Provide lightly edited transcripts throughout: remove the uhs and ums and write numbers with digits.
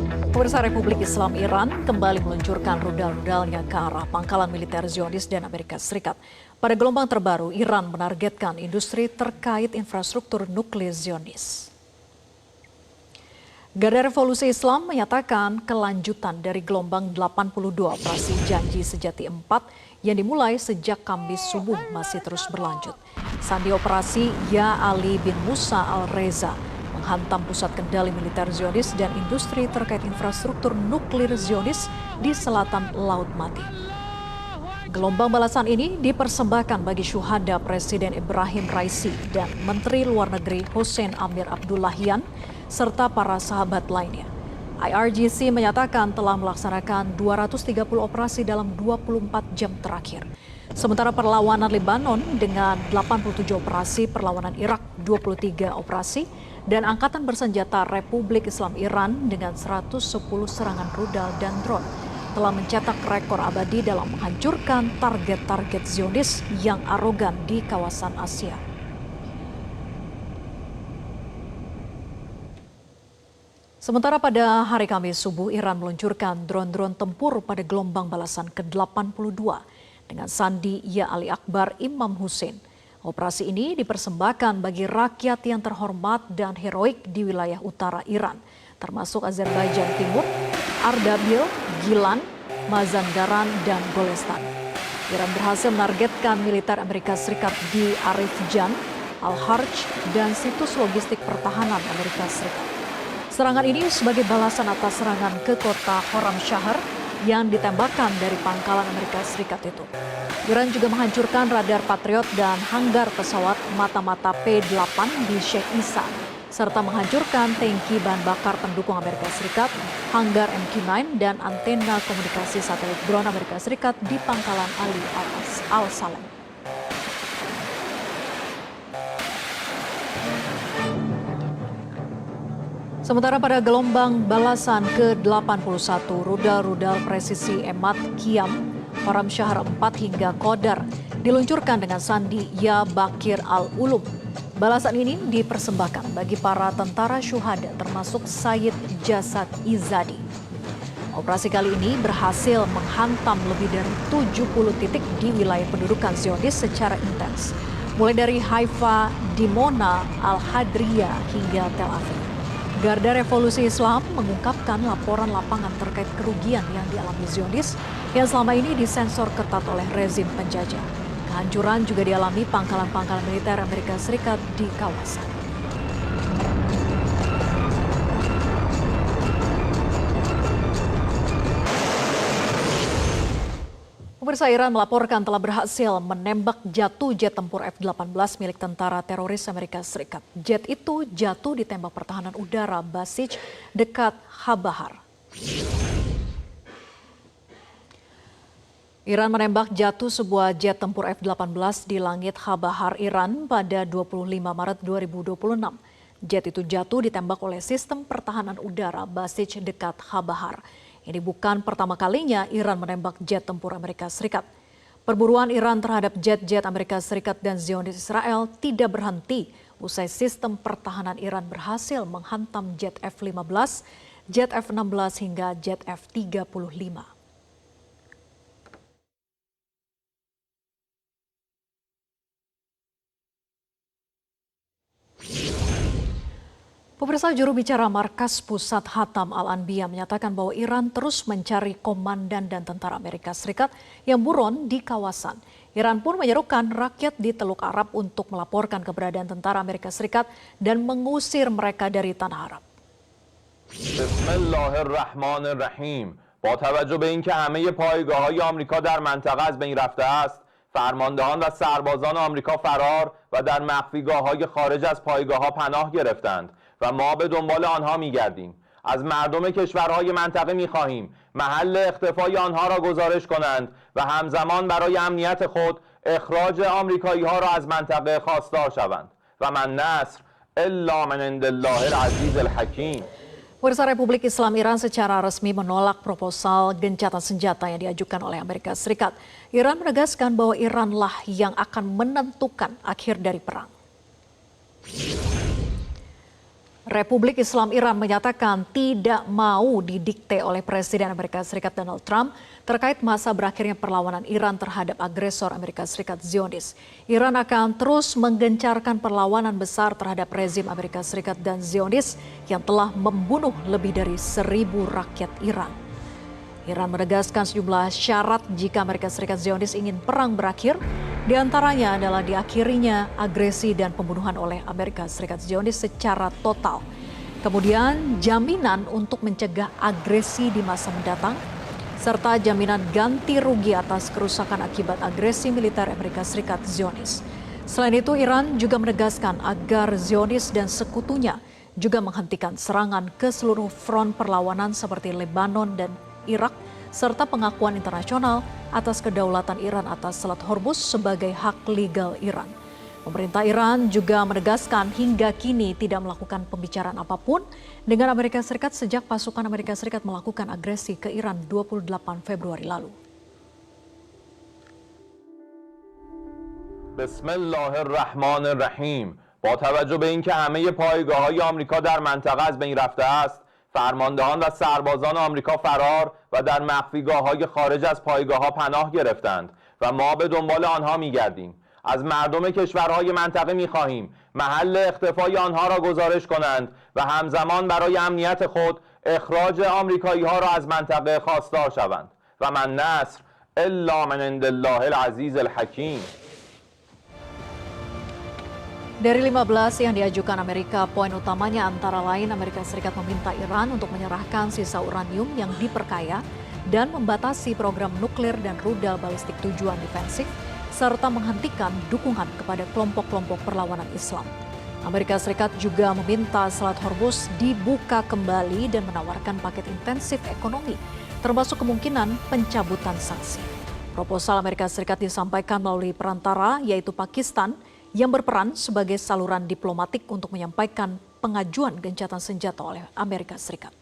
Pemirsa, Republik Islam Iran kembali meluncurkan rudal-rudalnya ke arah pangkalan militer Zionis dan Amerika Serikat. Pada gelombang terbaru, Iran menargetkan industri terkait infrastruktur nuklir Zionis. Garda Revolusi Islam menyatakan kelanjutan dari gelombang 82 operasi Janji Sejati 4 yang dimulai sejak Kamis subuh masih terus berlanjut. Sandi operasi Ya Ali bin Musa al-Reza menghantam pusat kendali militer Zionis dan industri terkait infrastruktur nuklir Zionis di selatan Laut Mati. Gelombang balasan ini dipersembahkan bagi syuhada Presiden Ibrahim Raisi dan Menteri Luar Negeri Hussein Amir Abdullahian serta para sahabat lainnya. IRGC menyatakan telah melaksanakan 230 operasi dalam 24 jam terakhir. Sementara perlawanan Lebanon dengan 87 operasi, perlawanan Irak 23 operasi, dan Angkatan Bersenjata Republik Islam Iran dengan 110 serangan rudal dan drone telah mencetak rekor abadi dalam menghancurkan target-target Zionis yang arogan di kawasan Asia. Sementara pada hari Kamis subuh, Iran meluncurkan drone-drone tempur pada gelombang balasan ke-82 dengan sandi Ya Ali Akbar Imam Hussein. Operasi ini dipersembahkan bagi rakyat yang terhormat dan heroik di wilayah utara Iran, termasuk Azerbaijan Timur, Ardabil, Gilan, Mazandaran, dan Golestan. Iran berhasil menargetkan militer Amerika Serikat di Arifjan, Al-Harj, dan situs logistik pertahanan Amerika Serikat. Serangan ini sebagai balasan atas serangan ke kota Horam Shahar yang ditembakkan dari pangkalan Amerika Serikat itu. Iran juga menghancurkan radar Patriot dan hanggar pesawat mata-mata P-8 di Sheikh Isa, serta menghancurkan tangki bahan bakar pendukung Amerika Serikat, hanggar MQ-9, dan antena komunikasi satelit drone Amerika Serikat di pangkalan Ali Al-Salem. Sementara pada gelombang balasan ke-81, rudal-rudal presisi Emad Qiyam, Horam Shahar 4 hingga Qadar diluncurkan dengan sandi Ya Bakir Al-Ulum. Balasan ini dipersembahkan bagi para tentara syuhada termasuk Sayyid Jasad Izadi. Operasi kali ini berhasil menghantam lebih dari 70 titik di wilayah pendudukan Zionis secara intens, mulai dari Haifa, Dimona, Al-Hadriyah hingga Tel Aviv. Garda Revolusi Islam mengungkapkan laporan lapangan terkait kerugian yang dialami Zionis yang selama ini disensor ketat oleh rezim penjajah. Kehancuran juga dialami pangkalan-pangkalan militer Amerika Serikat di kawasan. Pemirsa, Iran melaporkan telah berhasil menembak jatuh jet tempur F-18 milik tentara teroris Amerika Serikat. Jet itu jatuh di tembak pertahanan udara Basij dekat Chabahar. Iran menembak jatuh sebuah jet tempur F-18 di langit Chabahar, Iran pada 25 Maret 2026. Jet itu jatuh ditembak oleh sistem pertahanan udara Basij dekat Chabahar. Ini bukan pertama kalinya Iran menembak jet tempur Amerika Serikat. Perburuan Iran terhadap jet-jet Amerika Serikat dan Zionis Israel tidak berhenti usai sistem pertahanan Iran berhasil menghantam jet F-15, jet F-16 hingga jet F-35. Pemirsa, juru bicara Markas Pusat Hatam Al-Anbiya menyatakan bahwa Iran terus mencari komandan dan tentara Amerika Serikat yang buron di kawasan. Iran pun menyerukan rakyat di Teluk Arab untuk melaporkan keberadaan tentara Amerika Serikat dan mengusir mereka dari tanah Arab. Bismillahirrahmanirrahim. با توجه به اینکه همه پایگاه‌های آمریکا در منطقه از بین رفته است، فرماندهان و سربازان آمریکا فرار و در مخفیگاه‌های خارج از پایگاه‌ها پناه گرفتند و ما به دنبال آنها می‌گردیم. از مردم کشورهای منطقه می‌خواهیم محل اختفای آنها را گزارش کنند و همزمان برای امنیت خود اخراج آمریکایی‌ها را از منطقه خواستار شوند و من نصر الا من عند الله العزیز الحکیم. Pemirsa, Republik Islam Iran secara resmi menolak proposal gencatan senjata yang diajukan oleh Amerika Serikat. Iran menegaskan bahwa Iranlah yang akan menentukan akhir dari perang. Republik Islam Iran menyatakan tidak mau didikte oleh Presiden Amerika Serikat Donald Trump terkait masa berakhirnya perlawanan Iran terhadap agresor Amerika Serikat Zionis. Iran akan terus menggencarkan perlawanan besar terhadap rezim Amerika Serikat dan Zionis yang telah membunuh lebih dari 1.000 rakyat Iran. Iran menegaskan sejumlah syarat jika Amerika Serikat Zionis ingin perang berakhir, di antaranya adalah diakhirinya agresi dan pembunuhan oleh Amerika Serikat Zionis secara total. Kemudian jaminan untuk mencegah agresi di masa mendatang, serta jaminan ganti rugi atas kerusakan akibat agresi militer Amerika Serikat Zionis. Selain itu, Iran juga menegaskan agar Zionis dan sekutunya juga menghentikan serangan ke seluruh front perlawanan seperti Lebanon dan Irak, serta pengakuan internasional atas kedaulatan Iran atas Selat Hormuz sebagai hak legal Iran. Pemerintah Iran juga menegaskan hingga kini tidak melakukan pembicaraan apapun dengan Amerika Serikat sejak pasukan Amerika Serikat melakukan agresi ke Iran 28 Februari lalu. Bismillahirrahmanirrahim. با توجه به اینکه همه پایگاه‌های آمریکا در منطقه از بین رفته است، فرماندهان و سربازان آمریکا فرار و در مخفیگاه‌های خارج از پایگاه‌ها پناه گرفتند و ما به دنبال آنها می‌گردیم. از مردم کشورهای منطقه می‌خواهیم محل اختفای آنها را گزارش کنند و همزمان برای امنیت خود اخراج آمریکایی‌ها را از منطقه خواستار شوند. و من نصر الا من عند الله العزیز الحکیم. Dari 15 yang diajukan Amerika, poin utamanya antara lain Amerika Serikat meminta Iran untuk menyerahkan sisa uranium yang diperkaya dan membatasi program nuklir dan rudal balistik tujuan defensif, serta menghentikan dukungan kepada kelompok-kelompok perlawanan Islam. Amerika Serikat juga meminta Selat Hormuz dibuka kembali dan menawarkan paket intensif ekonomi, termasuk kemungkinan pencabutan sanksi. Proposal Amerika Serikat disampaikan melalui perantara, yaitu Pakistan, yang berperan sebagai saluran diplomatik untuk menyampaikan pengajuan gencatan senjata oleh Amerika Serikat.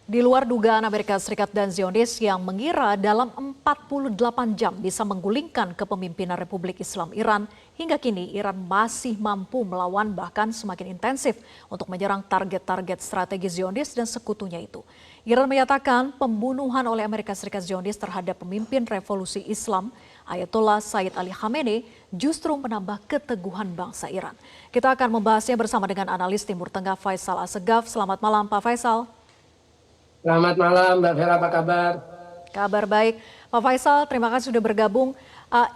Di luar dugaan Amerika Serikat dan Zionis yang mengira dalam 48 jam bisa menggulingkan kepemimpinan Republik Islam Iran, hingga kini Iran masih mampu melawan bahkan semakin intensif untuk menyerang target-target strategi Zionis dan sekutunya itu. Iran menyatakan pembunuhan oleh Amerika Serikat Zionis terhadap pemimpin revolusi Islam Ayatollah Sayyid Ali Khamenei justru menambah keteguhan bangsa Iran. Kita akan membahasnya bersama dengan analis Timur Tengah Faisal Assegaf. Selamat malam Pak Faisal. Selamat malam Mbak Vera, apa kabar? Kabar baik. Pak Faisal, terima kasih sudah bergabung.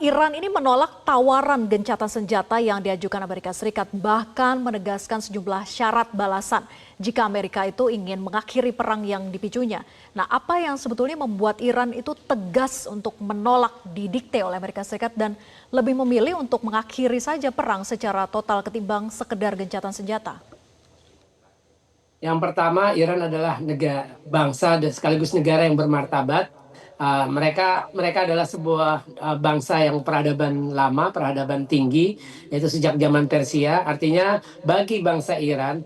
Iran ini menolak tawaran gencatan senjata yang diajukan Amerika Serikat, bahkan menegaskan sejumlah syarat balasan jika Amerika itu ingin mengakhiri perang yang dipicunya. Nah, apa yang sebetulnya membuat Iran itu tegas untuk menolak didikte oleh Amerika Serikat dan lebih memilih untuk mengakhiri saja perang secara total ketimbang sekedar gencatan senjata? Yang pertama, Iran adalah negara bangsa dan sekaligus negara yang bermartabat. Mereka adalah sebuah bangsa yang peradaban lama, peradaban tinggi, yaitu sejak zaman Persia. Artinya bagi bangsa Iran,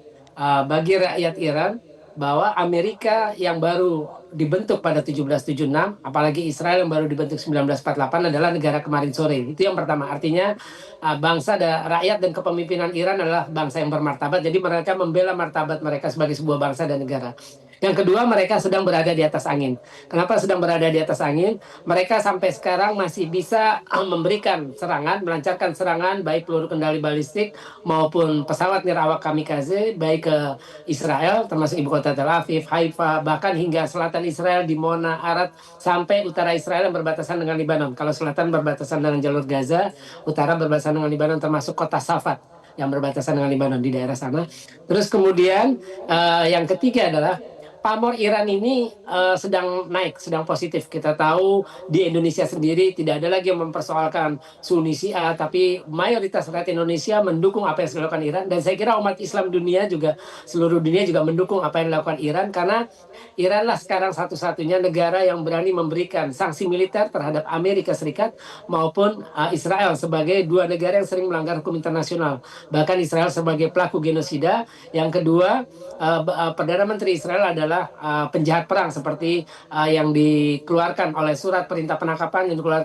bagi rakyat Iran, bahwa Amerika yang baru dibentuk pada 1776, apalagi Israel yang baru dibentuk 1948 adalah negara kemarin sore. Itu yang pertama. Artinya bangsa dan rakyat dan kepemimpinan Iran adalah bangsa yang bermartabat. Jadi mereka membela martabat mereka sebagai sebuah bangsa dan negara. Yang kedua, mereka sedang berada di atas angin. Kenapa sedang berada di atas angin? Mereka sampai sekarang masih bisa memberikan serangan, melancarkan serangan baik peluru kendali balistik maupun pesawat nirawak kamikaze baik ke Israel termasuk ibu kota Tel Aviv, Haifa, bahkan hingga selatan Israel di Mona, Arad, sampai utara Israel yang berbatasan dengan Lebanon. Kalau selatan berbatasan dengan jalur Gaza, utara berbatasan dengan Lebanon termasuk kota Safat yang berbatasan dengan Lebanon di daerah sana. Terus kemudian yang ketiga adalah pamor Iran ini sedang naik, sedang positif. Kita tahu di Indonesia sendiri tidak ada lagi yang mempersoalkan Sunni Syiah, tapi mayoritas rakyat Indonesia mendukung apa yang dilakukan Iran. Dan saya kira umat Islam dunia juga, seluruh dunia juga mendukung apa yang dilakukan Iran, karena Iranlah sekarang satu-satunya negara yang berani memberikan sanksi militer terhadap Amerika Serikat maupun Israel sebagai dua negara yang sering melanggar hukum internasional. Bahkan Israel sebagai pelaku genosida. Yang kedua, Perdana Menteri Israel adalah adalah penjahat perang seperti yang dikeluarkan oleh surat perintah penangkapan yang dikeluarkan